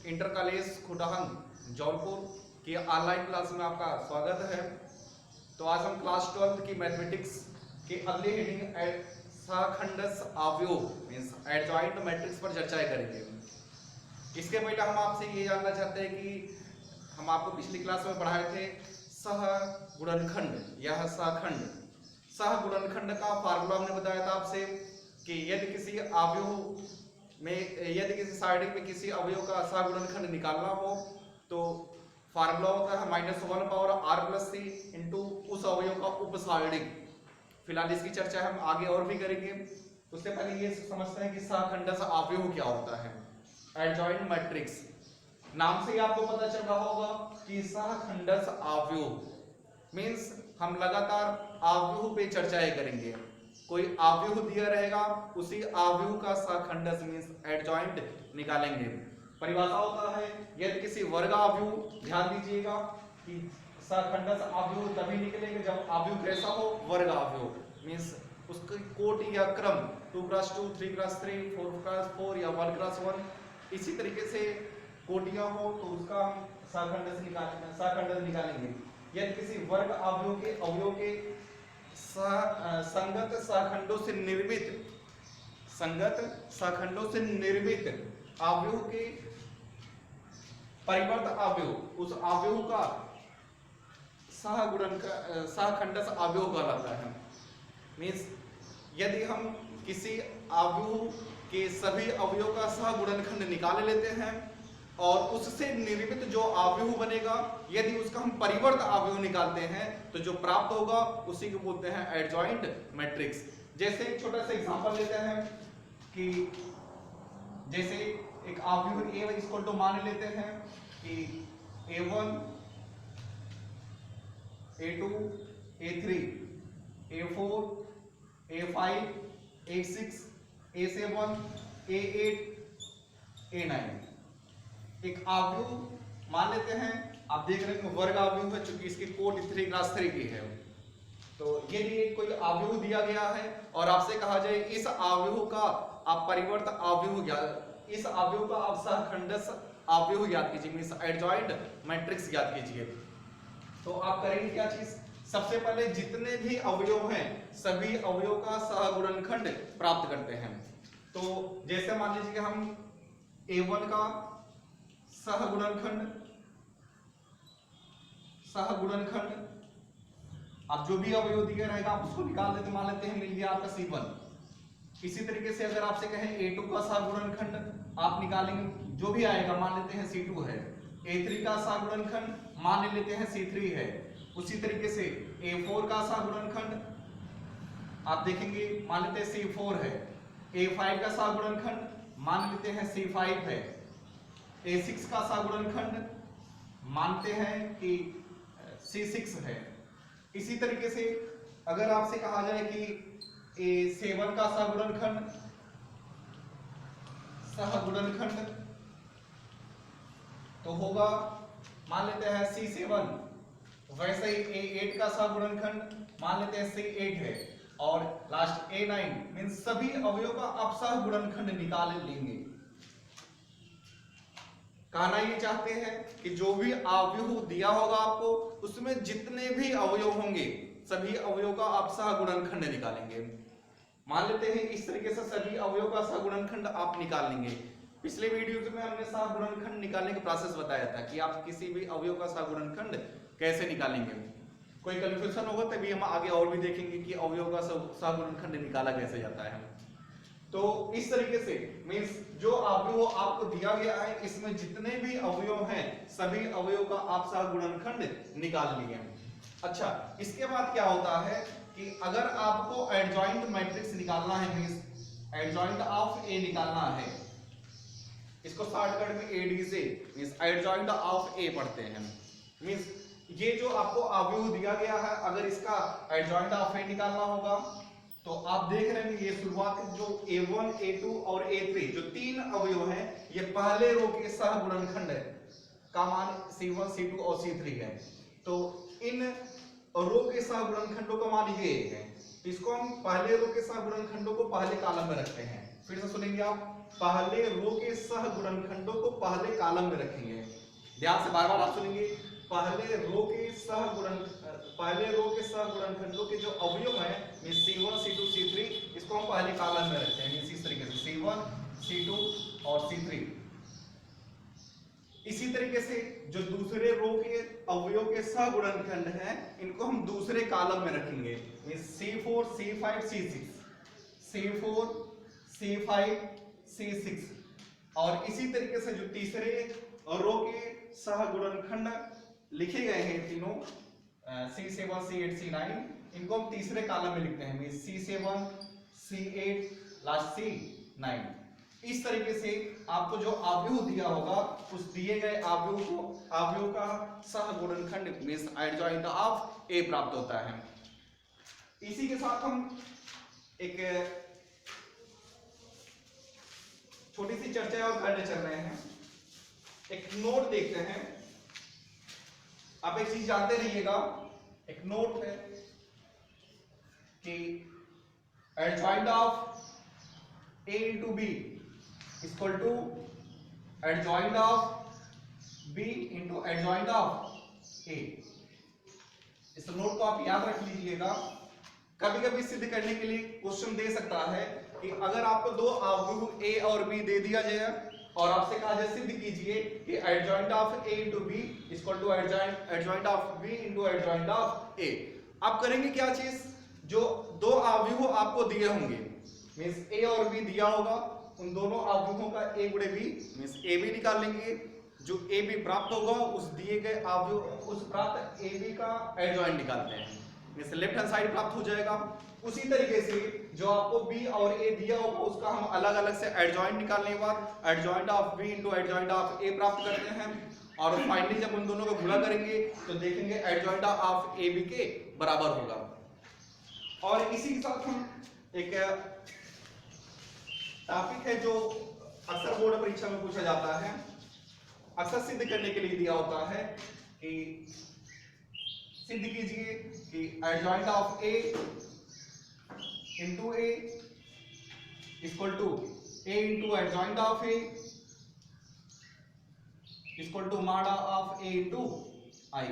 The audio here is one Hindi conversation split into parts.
इंटर कॉलेज खुटहंग जौनपुर की ऑनलाइन क्लास में आपका स्वागत है। तो आज हम क्लास 12 की मैथमेटिक्स की अगली हेडिंग सहखंडस अवयव मींस एडजॉइंट मैट्रिक्स पर चर्चा करेंगे। इसके पहले हम आपसे ये जानना चाहते हैं कि हम आपको पिछली क्लास में पढ़ाए थे सहगुणनखंड या सहखंड। सहगुणनखंड का फार्मूला हमने बताया था आपसे कि यदि किसी अवयव में यदि किसी साइड में किसी अवयव का सहगुणनखंड निकालना हो तो फार्मूला होता है -1 पावर r + c इंटू उस अवयव का उपसारणिक। फिलहाल इसकी चर्चा हम आगे और भी करेंगे। उससे पहले ये समझते हैं कि सहखंडस अवयव क्या होता है। एडजॉइंट मैट्रिक्स नाम से ही आपको पता चल रहा होगा कि सहखंडस अवयव मींस हम लगातार अवयव पे चर्चाएं करेंगे। कोई अवयव दिया रहेगा उसी अवयव का सहखंडस मींस एडजॉइंट निकालेंगे। परिभाषा होता है यदि किसी वर्ग अवयव, ध्यान दीजिएगा कि सहखंडस अवयव तभी निकलेंगे जब अवयव कैसा हो, वर्ग अवयव मींस उसकी कोटि या क्रम 2x2 3x3 4x4 या 1x1 इसी तरीके से कोटियां हो तो उसका हम सहखंडस निकालेंगे। यदि किसी वर्ग अवयव के संगत सहखंडों से निर्मित अवयव के परिवर्त अवयव उस अवयव का सहखंडस अवयव कहलाता है। मींस यदि हम किसी अवयव के सभी अवयव का सहगुणनखंड निकाल लेते हैं और उससे निर्मित जो अवयव बनेगा यदि उसका हम परिवर्त अवयव निकालते हैं तो जो प्राप्त होगा उसी को बोलते हैं एडजॉइंट मैट्रिक्स। जैसे एक छोटा सा एग्जांपल लेते हैं कि जैसे एक अवयव a इक्वल टू मान लेते हैं कि a1 a2 a3 a4 a5 a6 a7 a8 a9 एक अवयव मान लेते हैं। आप देख रहे हैं वर्ग अवयव है चूंकि इसकी कोटि 3x3 की है। तो यदि कोई अवयव दिया गया है और आपसे कहा जाए इस अवयव का आप परिवर्त अवयव ज्ञात, इस अवयव का आप सहखंडस अवयव ज्ञात कीजिए मींस एडजॉइंट मैट्रिक्स ज्ञात कीजिए। तो आप करेंगे क्या चीज, सबसे पहले जितने भी अवयव हैं सभी अवयव का सहगुणनखंड प्राप्त करते हैं। तो जैसे मान लीजिए कि हम a1 का सहगुणनखंड आप जो भी अवयव दिया रहेगा आप उसको निकाल देते, मान लेते हैं मिल गया आपका c1। इसी तरीके से अगर आपसे कहें a2 का सहगुणनखंड आप निकालेंगे, जो भी आएगा मान लेते हैं c2 है। a3 का सहगुणनखंड मान लेते हैं c3 है। उसी तरीके से a4 का सहगुणनखंड आप देखेंगे मान लेते हैं c4 है। a5 का सहगुणनखंड मान लेते हैं c5 है। a6 का सहगुणनखंड मानते हैं कि c6 है। इसी तरीके से अगर आपसे कहा जाए कि a7 का सहगुणनखंड तो होगा मान लेते हैं c7। वैसे ही a8 का सहगुणनखंड मान लेते हैं c8 है। और लास्ट a9 मींस सभी अवयवों का आप सहगुणनखंड निकाल लेंगे। कहना ये चाहते हैं कि जो भी अवयव दिया होगा आपको उसमें जितने भी अवयव होंगे सभी अवयव का आप सहगुणनखंड निकालेंगे। मान लेते हैं इस तरीके से सभी अवयव का सहगुणनखंड आप निकाल लेंगे। पिछले वीडियो में हमने सहगुणनखंड निकालने का प्रोसेस बताया था कि आप किसी भी अवयव का सहगुणनखंड कैसे निकालेंगे। कोई कंफ्यूजन होगा तभी हम आगे और भी देखेंगे कि अवयव का सहगुणनखंड निकाला कैसे जाता है। तो इस तरीके से मींस जो अवयव आपको दिया गया है इसमें जितने भी अवयव हैं सभी अवयव का आप सहगुणनखंड निकाल लिए। अच्छा, इसके बाद क्या होता है कि अगर आपको एडजॉइंट मैट्रिक्स निकालना है मींस एडजॉइंट ऑफ ए निकालना है, इसको शॉर्टकट में एडीजे मींस एडजॉइंट ऑफ ए पढ़ते हैं। मींस ये जो आपको अवयव दिया गया है अगर इसका एडजॉइंट ऑफ ए निकालना होगा तो आप देख रहे हैं ये शुरुआत जो a1 a2 और a3 जो तीन अवयव हैं ये पहले रो के सहगुणनखंड है का मान c1 c2 और c3 है। तो इन रो के सहगुणनखंडों का मान ये है। तो इसको हम पहले रो के सहगुणनखंडों को पहले कॉलम में रखते हैं। फिर से सुनेंगे आप पहले रो के सह गुणनखंडों को पहले कॉलम में रखेंगे। ध्यान से बार बार आप सुनेंगे, पहले रो के सह गुणनखंडों के जो अवयव है C1 C2 C3 इसको हम पहले कॉलम में रखते हैं इस तरीके से C1 C2 और C3। इसी तरीके से जो दूसरे रो के अवयव के सह गुणनखंड हैं इनको हम दूसरे कॉलम में रखेंगे C4 C5 C6 C4 C5 C6। और इसी तरीके से जो तीसरे रो के सह गुणनखंड लिखे गए हैं तीनों C7 C8 C9 इनको हम तीसरे कॉलम में लिखते हैं C7 C8 लास्ट C9। इस तरीके से आपको जो अवयव दिया होगा उस दिए गए अवयव का सह गुणनखंड मींस एडजॉइंट ऑफ A प्राप्त होता है। इसी के साथ हम एक छोटी सी चर्चा और करने चल रहे हैं। एक नोट देखते हैं, आप एक चीज जानते रहिएगा, एक नोट है कि adjoint of A into B equal to adjoint of B into adjoint of A। इस नोट को आप याद रख लीजिएगा। कभी कभी सिद्ध करने के लिए क्वेश्चन दे सकता है कि अगर आपको दो अवयव A और B दे दिया जाए और आपसे कहा जाए सिद्ध कीजिए कि adjoint of A into B equal to adjoint of B into adjoint of A। आप करेंगे क्या चीज, जो दो अवयव आपको दिए होंगे मींस A और B दिया होगा, उन दोनों अवयवों का A गुणे B मींस AB निकाल लेंगे। जो AB प्राप्त होगा उस दिए गए अवयव उस प्राप्त AB का एडजॉइंट निकालते हैं मींस लेफ्ट हैंड साइड प्राप्त हो जाएगा। उसी तरीके से जो आपको B और A दिया होगा उसका हम अलग अलग से एडजॉइंट निकालने के बाद adjoint of B into adjoint of A प्राप्त करते हैं और फाइनली जब उन दोनों को गुणा करेंगे तो देखेंगे एडजॉइंट ऑफ AB के बराबर होगा। और इसी के साथ हम एक टॉपिक है जो अक्सर बोर्ड परीक्षा में पूछा जाता है, अक्सर सिद्ध करने के लिए दिया होता है कि सिद्ध कीजिए कि adjoint of A into A equal to A into adjoint of A equal to mod of A into I।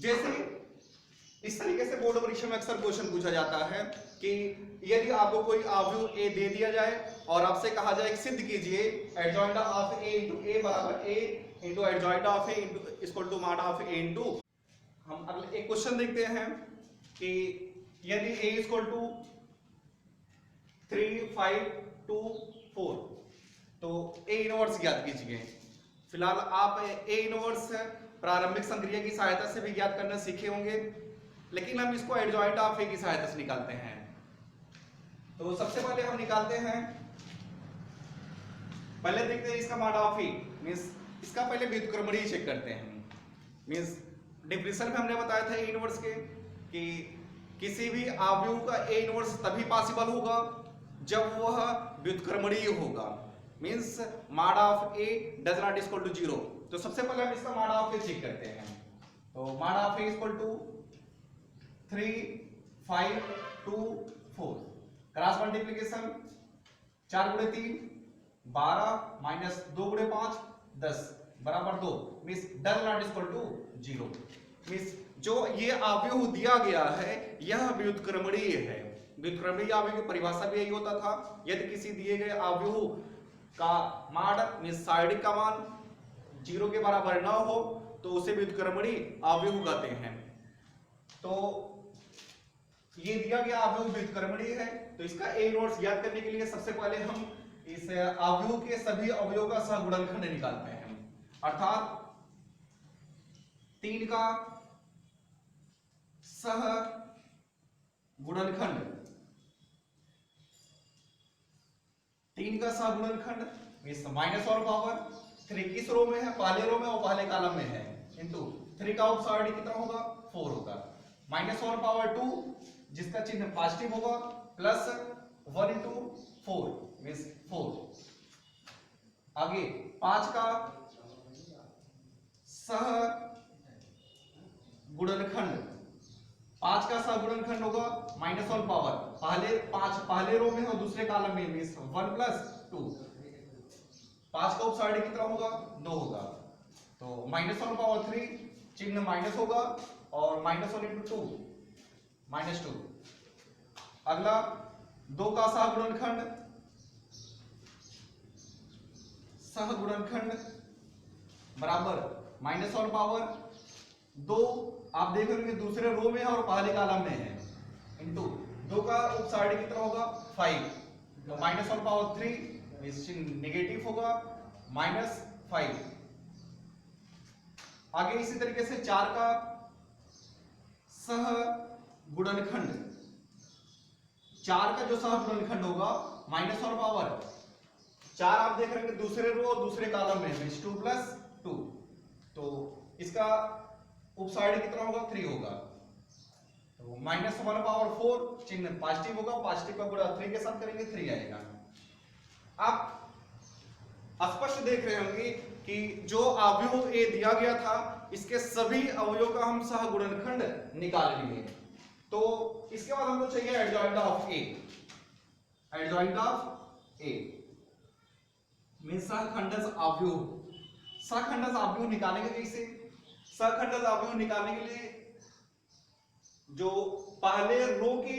जैसे इस तरीके से बोर्ड परीक्षा में अक्सर क्वेश्चन पूछा जाता है कि यदि आपको कोई अवयव A दे दिया जाए और आपसे कहा जाए सिद्ध कीजिए adjoint of A into A बराबर A into adjoint of A equal to mod of A into। हम अगले एक क्वेश्चन देखते हैं कि यदि A इक्वल टू 3 5 2 4 तो A इनवर्स ज्ञात कीजिए। फिलहाल आप A इनवर्स प्रारंभिक संक्रिया की सहायता से भी ज्ञात करना सीखे होंगे, लेकिन हम इसको एडजॉइंट ऑफ A की सहायता से निकालते हैं। तो सबसे पहले हम निकालते हैं, पहले देखते हैं इसका मॉड ऑफ A मींस इसका पहले व्युत्क्रमणीय चेक करते हैं। मींस डिफरेंशियल में हमने बताया था A इनवर्स के कि किसी भी अवयव का A इनवर्स तभी पॉसिबल होगा जब वह व्युत्क्रमणीय होगा means mod of A does not equal to 0। तो सबसे पहले हम इसका मॉड ऑफ A चेक करते हैं। तो mod of A equal to 3 5 2 4 cross multiplication 4 गुणे 3 12 माइनस 2 गुणे 5 10 बराबर 2 means does not equal to 0। Means जो ये अवयव दिया गया है यह व्युत्क्रमणीय है। व्युत्क्रमणीय अवयव की परिभाषा भी यही होता था, यदि किसी दिए गए अवयव का मॉड मींस साइड का मान 0 के बराबर ना हो तो उसे व्युत्क्रमणीय अवयव कहते हैं। तो ये दिया गया अवयव व्युत्क्रमणीय है, तो इसका A इनवर्स ज्ञात करने के लिए सबसे पहले हम इस अवयव के सभी अवयवों का सहगुणनखंड निकालते हैं, अर्थात 3 का सह गुणनखंड 3 का सह गुणनखंड इस माइनस और पावर 3 किस रो में है, पहले रो में और पहले कॉलम में है, इनटू 3 का उपसारणी कितना होगा 4 होगा, माइनस और पावर 2 जिसका चिन्ह पॉजिटिव होगा प्लस 1 into 4 मींस 4। आगे 5 का सह गुणनखंड 5 का सहगुणनखंड होगा -1 पावर, पहले रो में और दूसरे कॉलम में 1 + 2, 5 का उपसारणी कितना होगा 2 होगा, तो -1 पावर 3 चिन्ह माइनस होगा और -1 × 2 -2। अगला 2 का सहगुणनखंड बराबर -1 पावर 2, आप देख रहे हो दूसरे रो में है और पहले कॉलम में है, इंटू 2 का उपसारणी कितना होगा 5, तो -1 पावर 3 नेगेटिव होगा -5। आगे इसी तरीके से 4 का सहगुणनखंड, 4 का जो सहगुणनखंड होगा -1 पावर 4, आप देख रहे हैं दूसरे रो और दूसरे कॉलम में 2 + 2, तो इसका उपसारणी कितना होगा 3 होगा, तो -1 पावर 4 चिन्ह पॉजिटिव होगा, पॉजिटिव का गुणा 3 के साथ करेंगे 3 आएगा। आप स्पष्ट देख रहे होंगे कि जो अवयव ए दिया गया था इसके सभी अवयवों का हम सहगुणनखंड निकाल लिए। तो इसके बाद हमको चाहिए adjoint of A. Adjoint of A means सहखंडज अवयव। सहखंडज अवयव निकालेंगे कैसे? सहखंडज अवयव निकालने के लिए जो पहले रो के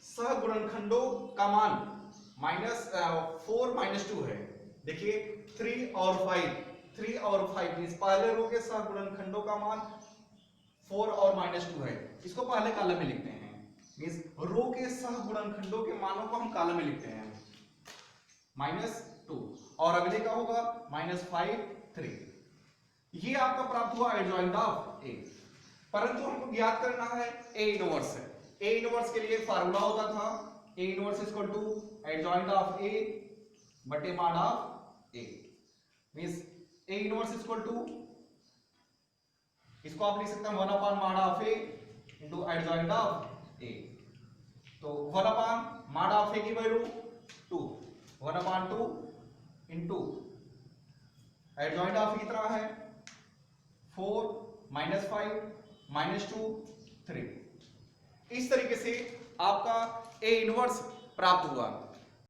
सहगुणनखंडों का मान -4 -2 है। देखिए 3 और 5 मींस पहले रो के सहगुणनखंडों का मान 4 और -2 है, इसको पहले कॉलम में लिखते हैं। मींस रो के सहगुणनखंडों के मानों को हम कॉलम में लिखते हैं -2, और अगले का होगा -5 3। ये आपका प्राप्त हुआ एडजॉइंट ऑफ ए। परंतु हमको ज्ञात करना है ए इनवर्स है। ए इनवर्स के लिए फार्मूला होता था A inverse equal to adjoint of A बटे mod of A. Means A inverse equal to, इसको आप लिख सकते हैं 1/mod of A into adjoint of A. तो 1/mod ऑफ ए की value 2, 1/2 into adjoint of A कितना है 4 -5 -2 3। इस तरीके से आपका ए इनवर्स प्राप्त हुआ।